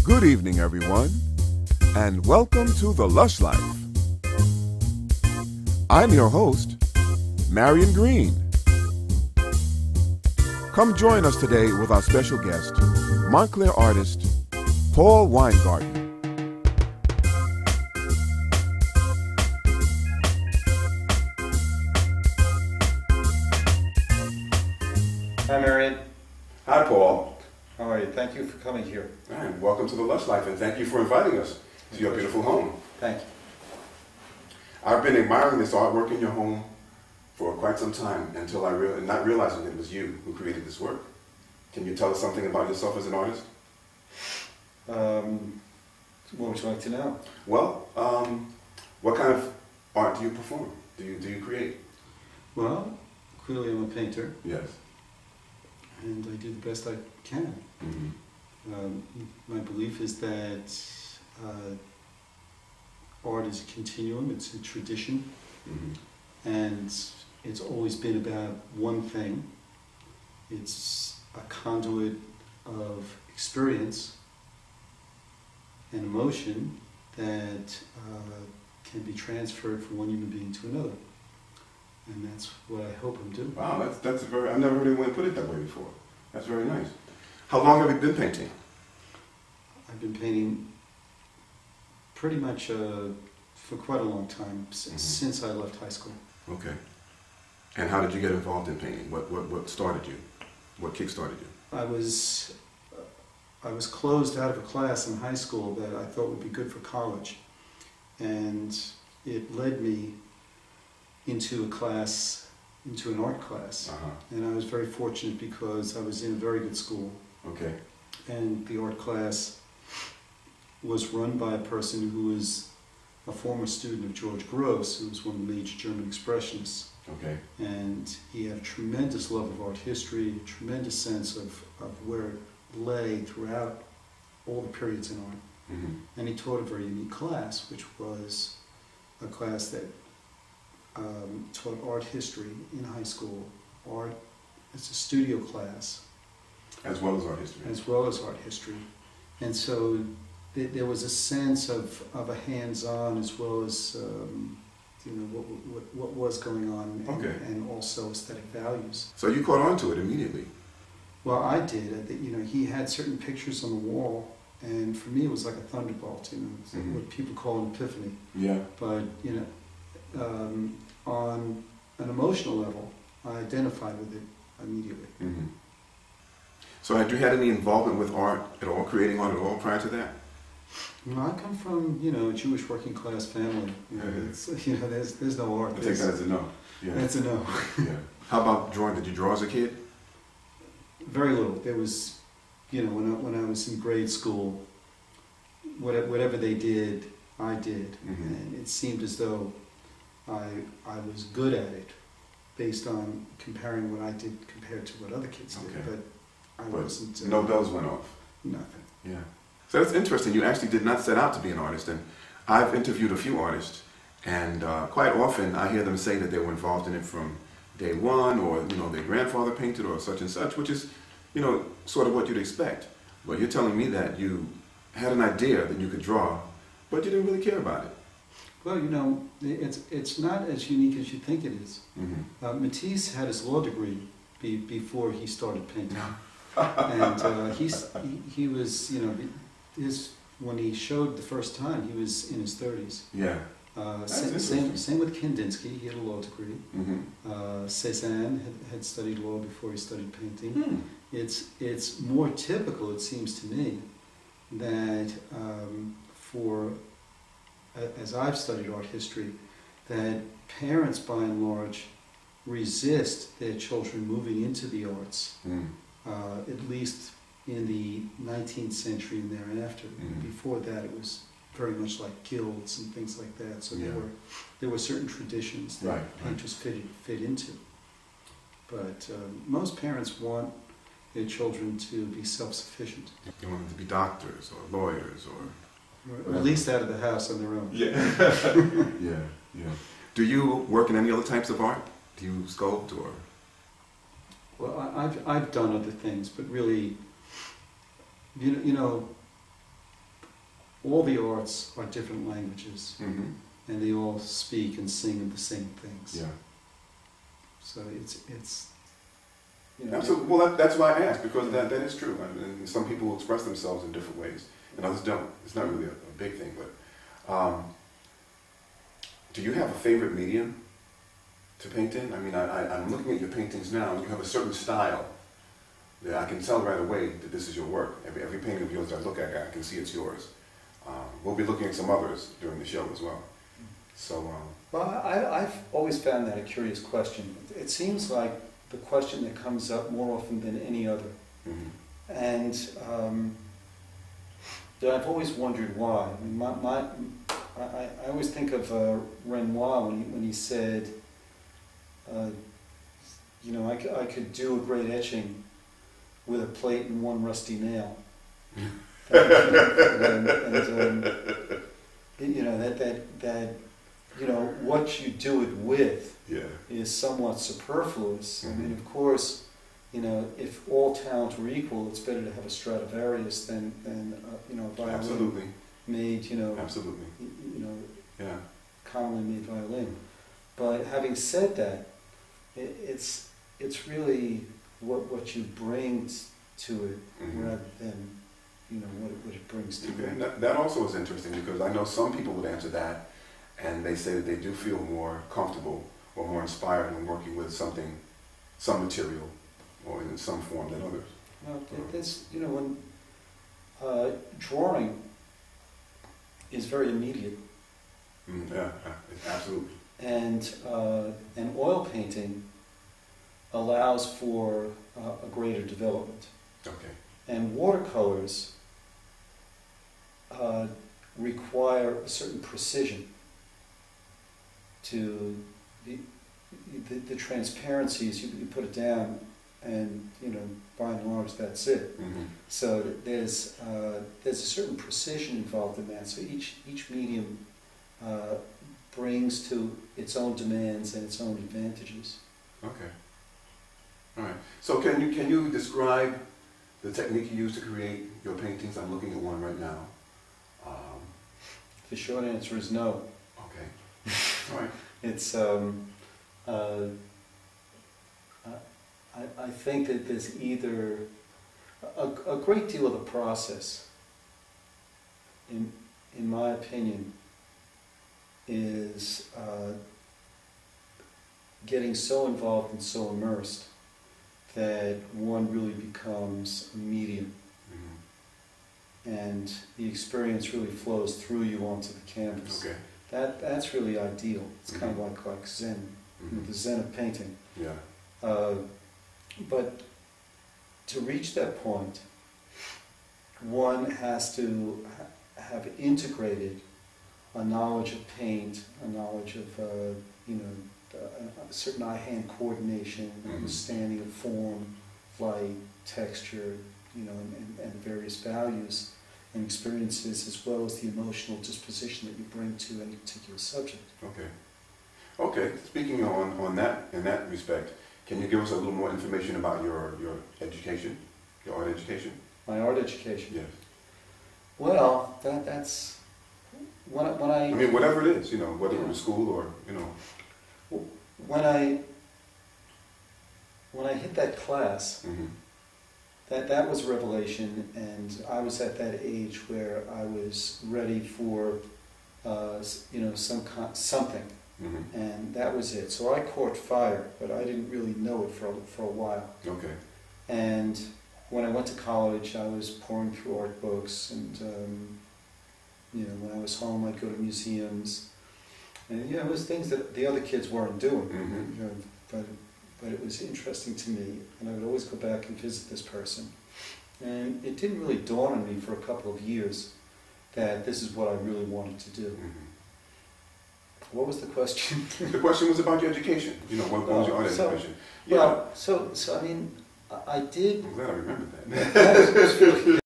Good evening, everyone, and welcome to the Lush Life. I'm your host, Marion Green. Come join us today with our special guest, Montclair artist Paul Weingarten. Hi, Marion. Hi, Paul. How are you? Thank you for coming here. And welcome to the Lush Life, and thank you for inviting us to your beautiful home. Thank you. I've been admiring this artwork in your home for quite some time until not realizing that it was you who created this work. Can you tell us something about yourself as an artist? What would you like to know? Well, what kind of art do you perform? Do you create? Well, clearly I'm a painter, Yes. and I do the best I can. Mm-hmm. My belief is that art is a continuum, it's a tradition, Mm-hmm. and it's always been about one thing. It's a conduit of experience and emotion that can be transferred from one human being to another. And that's what I hope I'm doing. Wow, that's a very, I've never heard anyone put it that way before. That's very nice. How long have you been painting? I've been painting pretty much for quite a long time, since I left high school. Okay. And how did you get involved in painting? What started you? What kick-started you? I was closed out of a class in high school that I thought would be good for college, and it led me into an art class. Uh-huh. And I was very fortunate because I was in a very good school, Okay. and the art class was run by a person who was a former student of George Gross, who was one of the major German expressionists. Okay. And he had a tremendous love of art history, a tremendous sense of where it lay throughout all the periods in art. Mm-hmm. And he taught a very unique class, which was a class that taught art history in high school. Art, it's a studio class. As well as art history. As well as art history. And so there was a sense of a hands-on as well as what was going on, Okay. and also aesthetic values. So you caught on to it immediately. Well, I did. He had certain pictures on the wall, and for me it was like a thunderbolt. It's like what people call an epiphany. Yeah. But on an emotional level, I identified with it immediately. Mm-hmm. So had you had any involvement with art at all, creating art at all prior to that? I come from a Jewish working class family. There's no art. I take that as a no. Yeah. That's a no. Yeah. How about drawing? Did you draw as a kid? Very little. There was, when I was in grade school, whatever they did, I did, Mm-hmm. and it seemed as though I was good at it, based on comparing what I did compared to what other kids did. Okay. But I wasn't. No bells went off. Nothing. Yeah. So that's interesting. You actually did not set out to be an artist, and I've interviewed a few artists, and quite often I hear them say that they were involved in it from day one, or their grandfather painted, or such and such, which is sort of what you'd expect. But you're telling me that you had an idea that you could draw, but you didn't really care about it. Well, it's not as unique as you think it is. Mm-hmm. Matisse had his law degree before he started painting, and he was when he showed the first time, he was in his 30s. Yeah. Same with Kandinsky. He had a law degree. Mm-hmm. Cézanne had studied law before he studied painting. Hmm. It's more typical, it seems to me, that as I've studied art history, that parents by and large resist their children moving into the arts, at least in the 19th century and thereafter. Before that, it was very much like guilds and things like that. So there were certain traditions that painters fit into. But most parents want their children to be self-sufficient. They want them to be doctors or lawyers or at least out of the house on their own. Yeah. Yeah. Do you work in any other types of art? Do you sculpt or? Well, I've done other things, but really, you know, all the arts are different languages, Mm-hmm. and they all speak and sing of the same things. Yeah. So it's Absolutely. Well, that's why I asked, because that is true. And some people express themselves in different ways, and others don't. It's not really a big thing, but do you have a favorite medium to paint in? I mean, I'm looking at your paintings now, and you have a certain style that I can tell right away that this is your work. Every painting of yours I look at, I can see it's yours. We'll be looking at some others during the show as well. So, Well, I've always found that a curious question. It seems like the question that comes up more often than any other. mm-hmm. And I've always wondered why. I mean, I always think of Renoir when he said, you know, I could do a great etching with a plate and one rusty nail. You know, that you know, what you do it with is somewhat superfluous. Mm-hmm. I mean, of course, you know, if all talent were equal, it's better to have a Stradivarius than you know, a violin. Absolutely. Made, you know, Absolutely. you know, Yeah. commonly made violin. But having said that, it's really what you bring to it, Mm-hmm. rather than, you know, what it brings to Okay. you. And that also is interesting, because I know some people would answer that, and they say that they do feel more comfortable or more inspired when working with some material, or in some form than others. Well, there's, you know, when drawing is very immediate, Yeah, absolutely. and oil painting allows for a greater development. Okay. And watercolors require a certain precision to the transparencies. You put it down, and you know, by and large, that's it. Mm-hmm. So there's a certain precision involved in that. So each medium brings to its own demands and its own advantages. Okay. All right. So can you describe the technique you use to create your paintings? I'm looking at one right now. The short answer is no. Okay. All right. It's I think that there's either a great deal of the process, in my opinion, is getting so involved and so immersed that one really becomes a medium, Mm-hmm. and the experience really flows through you onto the canvas. Okay. That's really ideal. It's kind of Mhm. like Zen, Mm-hmm. the Zen of painting. Yeah. But to reach that point, one has to have integrated a knowledge of paint, a knowledge of you know, a certain eye-hand coordination, Mhm. understanding of form, light, texture, you know, and various values and experiences, as well as the emotional disposition that you bring to any particular subject. Okay. Okay. Speaking on that, in that respect, can you give us a little more information about your education, your art education? My art education. Yes. Well, that's when I I mean, whatever it is, you know, whether it was school or, you know. when I hit that class, Mm-hmm. that was a revelation, and I was at that age where I was ready for you know, something, Mm-hmm. and that was it. So I caught fire, but I didn't really know it for a while. Okay. And when I went to college, I was pouring through art books, and you know, when I was home, I'd go to museums, and you know, it was things that the other kids weren't doing. Mhm. You know, but it was interesting to me, and I would always go back and visit this person. And it didn't really dawn on me for a couple of years that this is what I really wanted to do. Mm-hmm. What was the question? The question was about your education. You know, what was your art education? Well, so I mean, I did. I'm glad I remembered that. That was really